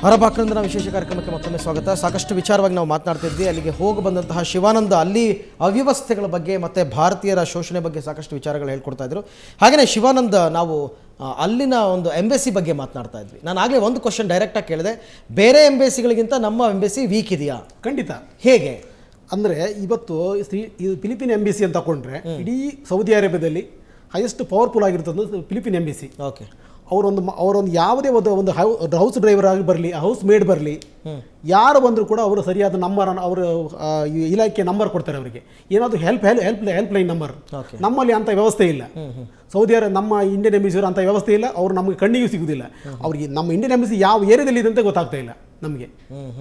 ಹರಭಾಕ್ರಂದನ ವಿಶೇಷ ಕಾರ್ಯಕ್ರಮಕ್ಕೆ ಮತ್ತೊಮ್ಮೆ ಸ್ವಾಗತ. ಸಾಕಷ್ಟು ವಿಚಾರವಾಗಿ ನಾವು ಮಾತನಾಡ್ತಿದ್ವಿ. ಅಲ್ಲಿಗೆ ಹೋಗಿ ಬಂದಂತಹ ಶಿವಾನಂದ ಅಲ್ಲಿ ಅವ್ಯವಸ್ಥೆಗಳ ಬಗ್ಗೆ ಮತ್ತು ಭಾರತೀಯರ ಶೋಷಣೆ ಬಗ್ಗೆ ಸಾಕಷ್ಟು ವಿಚಾರಗಳು ಹೇಳ್ಕೊಡ್ತಾ ಇದ್ರು. ಹಾಗೆಯೇ ಶಿವಾನಂದ ನಾವು ಅಲ್ಲಿನ ಒಂದು ಎಂಬೆಸಿ ಬಗ್ಗೆ ಮಾತನಾಡ್ತಾ ಇದ್ವಿ. ನಾನು ಆಗಲೇ ಒಂದು ಕ್ವಶನ್ ಡೈರೆಕ್ಟಾಗಿ ಕೇಳಿದೆ, ಬೇರೆ ಎಂಬೆಸಿಗಳಿಗಿಂತ ನಮ್ಮ ಎಂಬೆಸಿ ವೀಕ್ ಇದೆಯಾ? ಖಂಡಿತ. ಹೇಗೆ ಅಂದರೆ ಇವತ್ತು ಇದು ಫಿಲಿಪಿನ್ ಎಂಬೆಸಿ ಅಂತ ತಗೊಂಡ್ರೆ ಇಡೀ ಸೌದಿ ಅರೇಬಿಯಾದಲ್ಲಿ ಹೈಯೆಸ್ಟ್ ಪವರ್ಫುಲ್ ಆಗಿರ್ತದ್ದು ಫಿಲಿಪಿನ್ ಎಂಬೆಸಿ. ಓಕೆ, ಅವರೊಂದು ಯಾವುದೇ ಒಂದು ಹೌಸ್ ಡ್ರೈವರ್ ಆಗಿ ಬರಲಿ, ಹೌಸ್ ಮೇಡ್ ಬರಲಿ, ಯಾರು ಬಂದರೂ ಕೂಡ ಅವರು ಸರಿಯಾದ ನಂಬರ್, ಅವರು ಇಲಾಖೆ ನಂಬರ್ ಕೊಡ್ತಾರೆ ಅವರಿಗೆ. ಏನಾದರೂ ಹೆಲ್ಪ್ ಲೈನ್ ನಂಬರ್. ನಮ್ಮಲ್ಲಿ ಅಂಥ ವ್ಯವಸ್ಥೆ ಇಲ್ಲ. ಸೌದಿ ಅರೇಬಿಯಾ, ನಮ್ಮ ಇಂಡಿಯನ್ ಎಂಬೆಸಿಯವರು ಅಂಥ ವ್ಯವಸ್ಥೆ ಇಲ್ಲ. ಅವರು ನಮಗೆ ಕಣ್ಣಿಗೂ ಸಿಗುವುದಿಲ್ಲ. ಅವರಿಗೆ ನಮ್ಮ ಇಂಡಿಯನ್ ಎಂಬೆಸಿ ಯಾವ ಏರಿಯಾದಲ್ಲಿ ಇದೆ ಅಂತ ಗೊತ್ತಾಗ್ತಾ ಇಲ್ಲ ನಮಗೆ.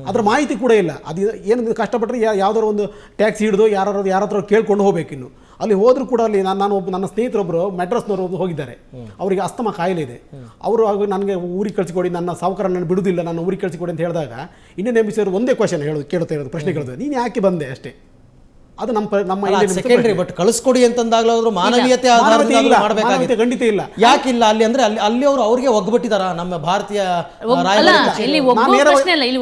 ಅದರ ಮಾಹಿತಿ ಕೂಡ ಇಲ್ಲ. ಅದು ಏನು ಕಷ್ಟಪಟ್ಟರೆ ಯಾವ್ದಾದ್ರು ಒಂದು ಟ್ಯಾಕ್ಸಿ ಹಿಡಿದು ಯಾರ ಹತ್ರ ಕೇಳ್ಕೊಂಡು ಹೋಗ್ಬೇಕಿನ್ನು. ಅಲ್ಲಿ ಹೋದರೂ ಕೂಡ ಅಲ್ಲಿ ನನ್ನ ಸ್ನೇಹಿತರೊಬ್ಬರು ಮೆಡ್ರಾಸ್ನವರು ಹೋಗಿದ್ದಾರೆ. ಅವರಿಗೆ ಅಸ್ತಮ ಕಾಯಿಲೆ ಇದೆ. ಅವರು ನನಗೆ ಊರಿಗೆ ಕಳಿಸಿಕೊಡಿ, ನನ್ನ ಸಾವುಕಾರ ನನ್ನ ಬಿಡುವುದಿಲ್ಲ, ನನ್ನ ಊರಿಗೆ ಕಳಿಸಿಕೊಡಿ ಅಂತ ಹೇಳಿದಾಗ ಇಂಡಿಯನ್ ಎಂಬೆಸಿಯವರು ಒಂದೇ ಕ್ವಶನ್ ಕೇಳ್ತಾ ಇರೋದು, ಪ್ರಶ್ನೆ ಕೇಳೋದು, ನೀನು ಯಾಕೆ ಬಂದೆ ಅಷ್ಟೇ. ಅದು ನಮ್ಮ ಸೆಕೆಂಡ್ರಿ. ಬಟ್ ಕಳಿಸ್ಕೊಡಿ ಅಂತಂದಾಗಲಾದ್ರೂ ಮಾನವೀಯತೆ ಮಾಡಬೇಕಾಗುತ್ತೆ. ಖಂಡಿತ ಇಲ್ಲ. ಯಾಕಿಲ್ಲ ಅಲ್ಲಿ ಅಂದ್ರೆ ಅಲ್ಲಿ ಅವರು ಅವ್ರಿಗೆ ಒಗ್ಬಿಟ್ಟಿದಾರ ನಮ್ಮ ಭಾರತೀಯ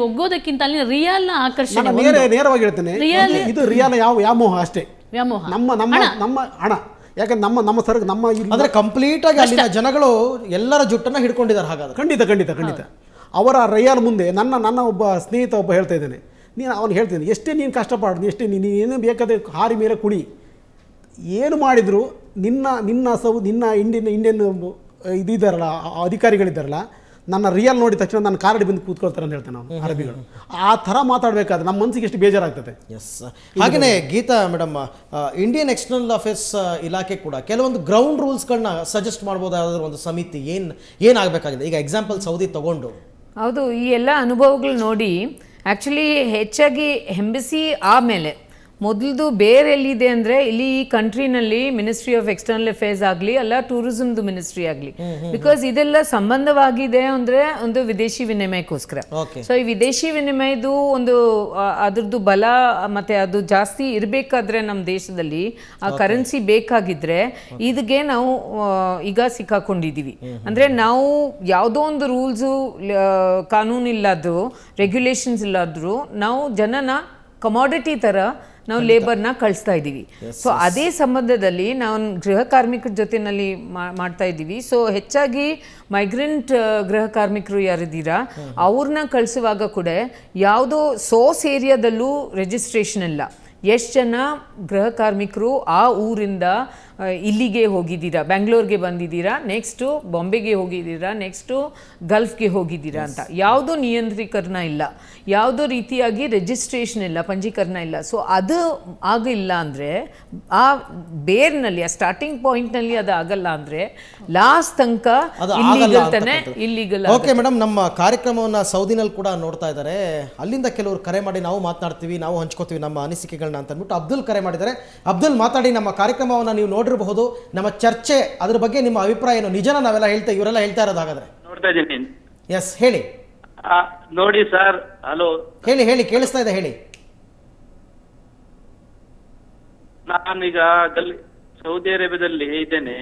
ಒಗ್ಗೋದಕ್ಕಿಂತ ಅಲ್ಲಿ ರಿಯಲ್ ಆಕರ್ಷಣೆ. ನೇರವಾಗಿ ಹೇಳ್ತೇನೆ, ಇದು ರಿಯಲ್ ವ್ಯಾಮೋಹ ಅಷ್ಟೇ. ನಮ್ಮ ಹಣ. ಯಾಕಂದ್ರೆ ನಮ್ಮ ಅಂದ್ರೆ ಕಂಪ್ಲೀಟ್ ಆಗಿ ಅಲ್ಲಿನ ಜನಗಳು ಎಲ್ಲರ ಜುಟ್ಟನ್ನ ಹಿಡ್ಕೊಂಡಿದ್ದಾರೆ. ಹಾಗಾದ್ರೆ ಖಂಡಿತ ಅವರ ರಿಯಲ್ ಮುಂದೆ ನನ್ನ ಒಬ್ಬ ಸ್ನೇಹಿತ ಹೇಳ್ತಾ ಇದ್ದೇನೆ, ಅವನು ಹೇಳ್ತೇನೆ, ಎಷ್ಟೇ ನೀನು ಕಷ್ಟಪಡ್ದು, ಎಷ್ಟೇ ನೀನು ಏನು ಬೇಕಾದರೆ ಹಾರಿ ಮೇಲೆ ಕುಣಿ, ಏನು ಮಾಡಿದ್ರು ನಿನ್ನ ಇಂಡಿಯನ್ ಇದಿದ್ದಾರಲ್ಲ, ಅಧಿಕಾರಿಗಳಿದ್ದಾರಲ್ಲ, ನನ್ನ ರಿಯಲ್ ನೋಡಿದ ತಕ್ಷಣ ನನ್ನ ಕಾರಡಿ ಬಂದು ಕೂತ್ಕೊಳ್ತಾರೆ ಅಂತ ಹೇಳ್ತೇನೆ ನಾವು ಅರಬಿಗಳು. ಆ ಥರ ಮಾತಾಡಬೇಕಾದ್ರೆ ನಮ್ಮ ಮನಸ್ಸಿಗೆ ಎಷ್ಟು ಬೇಜಾರಾಗ್ತದೆ. ಎಸ್. ಹಾಗೆಯೇ Geetha madam, Indian external affairs ಇಲಾಖೆ ಕೂಡ ಕೆಲವೊಂದು ಗ್ರೌಂಡ್ ರೂಲ್ಸ್ಗಳನ್ನ ಸಜೆಸ್ಟ್ ಮಾಡ್ಬೋದಾದ್ರೂ ಒಂದು ಸಮಿತಿ ಏನಾಗಬೇಕಾಗಿದೆ? ಈಗ ಎಕ್ಸಾಂಪಲ್ ಸೌದಿ ತಗೊಂಡು. ಹೌದು, ಈ ಎಲ್ಲ ಅನುಭವಗಳು ನೋಡಿ ಆ್ಯಕ್ಚುಲಿ ಹೆಚ್ಚಾಗಿ ಎಂಬಸಿ ಆಮೇಲೆ ಮೊದಲದು ಬೇರೆ ಎಲ್ಲಿದೆ ಅಂದರೆ ಇಲ್ಲಿ ಈ ಕಂಟ್ರಿನಲ್ಲಿ ಮಿನಿಸ್ಟ್ರಿ ಆಫ್ ಎಕ್ಸ್ಟರ್ನಲ್ ಅಫೇರ್ಸ್ ಆಗಲಿ ಅಲ್ಲ ಟೂರಿಸಮ್ದು ಮಿನಿಸ್ಟ್ರಿ ಆಗಲಿ, ಬಿಕಾಸ್ ಇದೆಲ್ಲ ಸಂಬಂಧವಾಗಿದೆ ಅಂದರೆ ಒಂದು ವಿದೇಶಿ ವಿನಿಮಯಕ್ಕೋಸ್ಕರ. ಸೊ ಈ ವಿದೇಶಿ ವಿನಿಮಯದು ಒಂದು ಅದ್ರದ್ದು ಬಲ ಮತ್ತು ಅದು ಜಾಸ್ತಿ ಇರಬೇಕಾದ್ರೆ ನಮ್ಮ ದೇಶದಲ್ಲಿ ಆ ಕರೆನ್ಸಿ ಬೇಕಾಗಿದ್ರೆ ಇದಕ್ಕೆ ನಾವು ಈಗ ಸಿಕ್ಕಾಕೊಂಡಿದ್ದೀವಿ. ಅಂದರೆ ನಾವು ಯಾವುದೋ ಒಂದು ರೂಲ್ಸು ಕಾನೂನು ಇಲ್ಲಾದರೂ ರೆಗ್ಯುಲೇಷನ್ಸ್ ಇಲ್ಲಾದರೂ ನಾವು ಜನನ ಕಮಾಡಿಟಿ ಥರ ನಾವು ಲೇಬರ್ನ ಕಳಿಸ್ತಾ ಇದ್ದೀವಿ. ಸೊ ಅದೇ ಸಂಬಂಧದಲ್ಲಿ ನಾವು ಗೃಹ ಕಾರ್ಮಿಕರ ಜೊತೆನಲ್ಲಿ ಮಾಡ್ತಾ ಇದ್ದೀವಿ. ಸೊ ಹೆಚ್ಚಾಗಿ ಮೈಗ್ರೆಂಟ್ ಗೃಹ ಕಾರ್ಮಿಕರು ಯಾರಿದ್ದೀರಾ ಅವ್ರನ್ನ ಕಳಿಸುವಾಗ ಕೂಡ ಯಾವುದೋ ಸೋರ್ಸ್ ಏರಿಯಾದಲ್ಲೂ ರಿಜಿಸ್ಟ್ರೇಷನ್ ಇಲ್ಲ. ಎಷ್ಟು ಜನ ಗೃಹ ಕಾರ್ಮಿಕರು ಆ ಊರಿಂದ ಇಲ್ಲಿಗೆ ಹೋಗಿದ್ದೀರಾ, ಬೆಂಗಳೂರಿಗೆ ಬಂದಿದ್ದೀರಾ, ನೆಕ್ಸ್ಟು ಬಾಂಬೆಗೆ ಹೋಗಿದ್ದೀರಾ, ನೆಕ್ಸ್ಟು ಗಲ್ಫ್ಗೆ ಹೋಗಿದ್ದೀರಾ ಅಂತ ಯಾವುದೋ ನಿಯಂತ್ರೀಕರಣ ಇಲ್ಲ, ಯಾವುದೋ ರೀತಿಯಾಗಿ ರಿಜಿಸ್ಟ್ರೇಷನ್ ಇಲ್ಲ, ಪಂಜೀಕರಣ ಇಲ್ಲ. ಸೊ ಅದು ಆಗಿಲ್ಲ ಅಂದರೆ ಆ ಬೇರ್ನಲ್ಲಿ, ಆ ಸ್ಟಾರ್ಟಿಂಗ್ ಪಾಯಿಂಟ್ನಲ್ಲಿ ಅದು ಆಗಲ್ಲ ಅಂದರೆ ಲಾಸ್ಟ್ ತನಕ ಇಲ್ಲಿಗಲ್. ಓಕೆ ಮೇಡಮ್, ನಮ್ಮ ಕಾರ್ಯಕ್ರಮವನ್ನು ಸೌದಿನಲ್ಲಿ ಕೂಡ ನೋಡ್ತಾ ಇದ್ದಾರೆ. ಅಲ್ಲಿಂದ ಕೆಲವರು ಕರೆ ಮಾಡಿ ನಾವು ಮಾತನಾಡ್ತೀವಿ, ನಾವು ಹಂಚ್ಕೋತೀವಿ ನಮ್ಮ ಅನಿಸಿಕೆಗಳನ್ನ ಅಂತ ಅಂದ್ಬಿಟ್ಟು ಅಬ್ದುಲ್ ಕರೆ ಮಾಡಿದ್ದಾರೆ. ಅಬ್ದುಲ್ ಮಾತಾಡಿ, ನಮ್ಮ ಕಾರ್ಯಕ್ರಮವನ್ನು ನೀವು ನೋಡಿರಬಹುದು, ನಮ್ಮ ಚರ್ಚೆ ಅದ್ರ ಬಗ್ಗೆ ನಿಮ್ಮ ಅಭಿಪ್ರಾಯ ಏನು? ನಿಜನ ನಾವೆಲ್ಲ ಇವರೆಲ್ಲ ಹೇಳ್ತಾ ಇರೋದು? ಹಾಗಾದ್ರೆ ನೋಡ್ತಾ ಇದ್ದೀನಿ. ಎಸ್, ಹೇಳಿ. ನೋಡಿ ಸರ್, ಹಲೋ, ಹೇಳಿ ಕೇಳಿಸ್ತಾ ಇದೆ, ಹೇಳಿ. ನಾನೀಗ ಸೌದಿ ಅರೇಬಿಯಾದಲ್ಲಿ ಇದ್ದೇನೆ.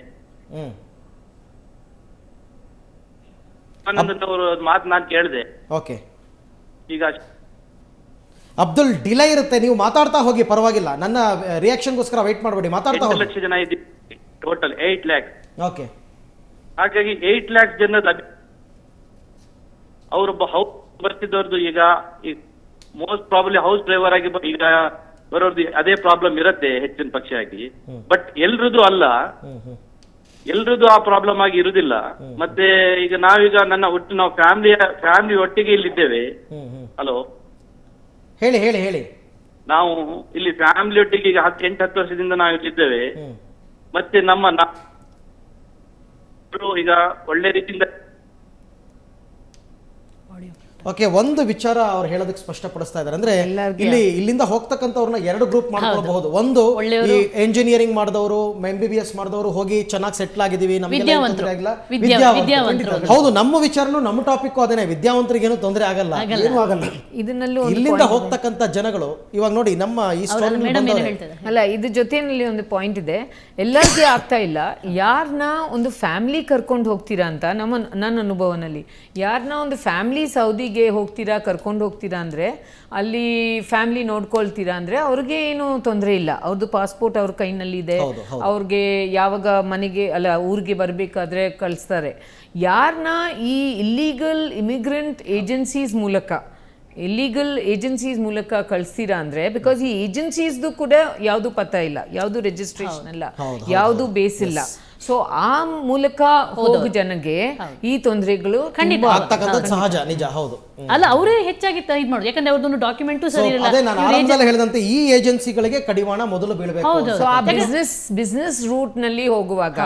ಮಾತು ನಾನು ಕೇಳಿದೆ. ಓಕೆ, ಈಗ ಅಬ್ದುಲ್ ಡಿಲೇ ಇರುತ್ತೆ, ನೀವು ಮಾತಾಡ್ತಾ ಹೋಗಿ, ಪರವಾಗಿಲ್ಲ. ನನ್ನ ರಿಯಾಕ್ಷನ್ಗೋಸ್ಕರ ವೇಟ್ ಮಾಡಬೇಡಿ, ಮಾತಾಡ್ತಾ ಹೋಗಿ. 8 ಲಕ್ಷ ಜನ ಇದ್ದೀವಿ ಟೋಟಲ್, 8 ಲ್ಯಾಕ್. ಓಕೆ, ಹಾಗಾಗಿ 8 ಲ್ಯಾಕ್ ಜನದ ಅವರೊಬ್ಬ ಹೌಸ್ ಬರ್ತಿದ್ದವ್ರದ್ದು ಈಗ ಮೋಸ್ಟ್ ಪ್ರಾಬ್ಲಿ ಹೌಸ್ ಡ್ರೈವರ್ ಆಗಿ ಈಗ ಬರೋದು ಅದೇ ಪ್ರಾಬ್ಲಮ್ ಇರುತ್ತೆ ಹೆಚ್ಚಿನ ಪಕ್ಷ ಆಗಿ. ಬಟ್ ಎಲ್ರದ್ದು ಅಲ್ಲ, ಎಲ್ರದ್ದು ಆ ಪ್ರಾಬ್ಲಮ್ ಆಗಿ ಇರುದಿಲ್ಲ. ಮತ್ತೆ ಈಗ ನಾವೀಗ ನಾವು ಫ್ಯಾಮಿಲಿ ಒಟ್ಟಿಗೆ ಇಲ್ಲಿದ್ದೇವೆ. ಹಲೋ, ಹೇಳಿ. ನಾವು ಇಲ್ಲಿ ಫ್ಯಾಮಿಲಿ ಒಟ್ಟಿಗೆ ಈಗ 8-10 ವರ್ಷದಿಂದ ನಾವು ಇಲ್ಲಿದ್ದೇವೆ. ಮತ್ತೆ ನಮ್ಮ ಈಗ ಒಳ್ಳೆ ರೀತಿಯಿಂದ. ಓಕೆ, ಒಂದು ವಿಚಾರ ಅವ್ರು ಹೇಳೋದಕ್ಕೆ ಸ್ಪಷ್ಟಪಡಿಸ್ತಾ ಇದ್ದಾರೆ. ಅಂದ್ರೆ ಇಲ್ಲಿಂದ ಹೋಗ್ತಕ್ಕಂಥವ್ರನ್ನ 2 ಗ್ರೂಪ್ ಮಾಡ್ಕೊಳ್ಬಹುದು. ಒಂದು, ಈ ಎಂಜಿನಿಯರಿಂಗ್ ಮಾಡಿದವರು, MBBS ಮಾಡಿದವರು ಹೋಗಿ ಚೆನ್ನಾಗಿ ಸೆಟ್ಲ್ ಆಗಿದೀವಿ, ನಮಗೆ ಹೌದು, ನಮ್ಮ ವಿಚಾರನು ನಮ್ಮ ಟಾಪಿಕ್ ಅದೇನೆ, ವಿದ್ಯಾವಂತರಿಗೇನು ತೊಂದರೆ ಆಗಲ್ಲ, ಏನೂ ಆಗಲ್ಲ. ಇಲ್ಲಿಂದ ಹೋಗ್ತಕ್ಕಂಥ ಜನಗಳು ಇವಾಗ ನೋಡಿ ನಮ್ಮ ಈ ಅಲ್ಲ, ಇದ್ರ ಜೊತೆಯಲ್ಲಿ ಒಂದು ಪಾಯಿಂಟ್ ಇದೆ, ಎಲ್ಲರಿಗೂ ಆಗ್ತಾ ಇಲ್ಲ. ಯಾರನ್ನ ಒಂದು ಫ್ಯಾಮಿಲಿ ಕರ್ಕೊಂಡು ಹೋಗ್ತೀರಾ ಅಂತ ನನ್ನ ಅನುಭವನಲ್ಲಿ, ಯಾರನ್ನ ಒಂದು ಫ್ಯಾಮಿಲಿ ಸೌದಿ ಪ್ರವಾಸಿಗೆ ಹೋಗ್ತೀರಾ, ಕರ್ಕೊಂಡು ಹೋಗ್ತೀರಾ ಅಂದರೆ ಅಲ್ಲಿ ಫ್ಯಾಮಿಲಿ ನೋಡ್ಕೊಳ್ತೀರಾ ಅಂದರೆ ಅವ್ರಿಗೆ ಏನು ತೊಂದರೆ ಇಲ್ಲ. ಅವ್ರದ್ದು ಪಾಸ್ಪೋರ್ಟ್ ಅವ್ರ ಕೈನಲ್ಲಿದೆ, ಅವ್ರಿಗೆ ಯಾವಾಗ ಮನೆಗೆ ಅಲ್ಲ ಊರಿಗೆ ಬರಬೇಕಾದ್ರೆ ಕಳಿಸ್ತಾರೆ. ಯಾರನ್ನ ಈ ಇಲ್ಲೀಗಲ್ ಇಮಿಗ್ರೆಂಟ್ ಏಜೆನ್ಸೀಸ್ ಮೂಲಕ ಕಳಿಸ್ತೀರಾ ಅಂದರೆ, ಬಿಕಾಸ್ ಈ ಏಜೆನ್ಸೀಸ್ದು ಕೂಡ ಯಾವುದು ಪತ್ತ ಇಲ್ಲ, ಯಾವುದು ರಿಜಿಸ್ಟ್ರೇಷನ್ ಇಲ್ಲ, ಯಾವುದು ಬೇಸ್ ಇಲ್ಲ. ಸೊ ಆ ಮೂಲಕ ಹೋಗೋ ಜನಗೆ ಈ ತೊಂದರೆಗಳು ಆಗ್ತಕ್ಕಂಥದ್ದು ಸಹಜ, ನಿಜ, ಹೌದು. ಅಲ್ಲ ಅವರೇ ಹೆಚ್ಚಾಗಿ ಇದು ಮಾಡೋದು, ಯಾಕಂದ್ರೆ ಅವ್ರದ್ದೊಂದು ಡಾಕ್ಯುಮೆಂಟು ಸರಿ ಇರಲ್ಲ. ಅದೇ ನಾನು ಆರಂಭದಲ್ಲಿ ಹೇಳಿದಂತೆ ಈ ಏಜೆನ್ಸಿಗಳಿಗೆ ಕಡಿವಾಣ ಮೊದಲು ಬೀಳಬೇಕು. ಸೊ ಆ ಬಿಸ್ನೆಸ್ ರೂಟ್ ನಲ್ಲಿ ಹೋಗುವಾಗ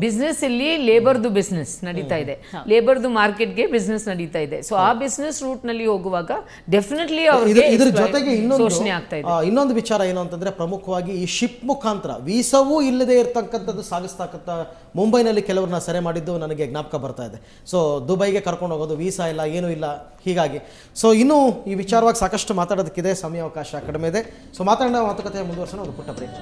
ಬಿಸ್ನೆಸ್ ಇಲ್ಲಿ ಲೇಬರ್ದು ಬಿಸ್ನೆಸ್ ನಡೀತಾ ಇದೆ, ಲೇಬರ್ದು ಮಾರ್ಕೆಟ್ಗೆ ಬಿಸ್ನೆಸ್ ನಡೀತಾ ಇದೆ. ಸೊ ಆ ಬಿಸ್ನೆಸ್ ರೂಟ್ ನಲ್ಲಿ ಹೋಗುವಾಗ ಡೆಫಿನೆಟ್ಲಿ ಅವ್ರಿಗೆ ಇದ್ರ ಜೊತೆಗೆ ಶೋಷಣೆ ಆಗ್ತಾ ಇದೆ. ಇನ್ನೊಂದು ವಿಚಾರ ಏನು ಅಂತಂದ್ರೆ, ಪ್ರಮುಖವಾಗಿ ಈ ಶಿಪ್ ಮುಖಾಂತರ ವೀಸವೂ ಇಲ್ಲದೆ ಇರತಕ್ಕಂಥದ್ದು ಸಾಗಿಸ್ತಕ್ಕಂಥ ಮುಂಬೈನಲ್ಲಿ ಕೆಲವ್ರನ್ನ ಸೆರೆ ಮಾಡಿದ್ದು ನನಗೆ ಜ್ಞಾಪಕ ಬರ್ತಾ ಇದೆ. ಸೊ ದುಬೈಗೆ ಕರ್ಕೊಂಡು ಹೋಗೋದು, ವೀಸಾ ಇಲ್ಲ, ಏನೂ ಇಲ್ಲ, ಹೀಗಾಗಿ ಸೊ ಇನ್ನೂ ಈ ವಿಚಾರವಾಗಿ ಸಾಕಷ್ಟು ಮಾತಾಡೋದಕ್ಕಿದೆ, ಸಮಯಾವಕಾಶ ಕಡಿಮೆ ಇದೆ. ಸೊ ಮಾತಾಡೋಣ, ಮಾತುಕತೆ ಮುಂದುವರ್ಸೋಣ, ಒಂದು ಪುಟ್ಟ ಬ್ರೇಕ್.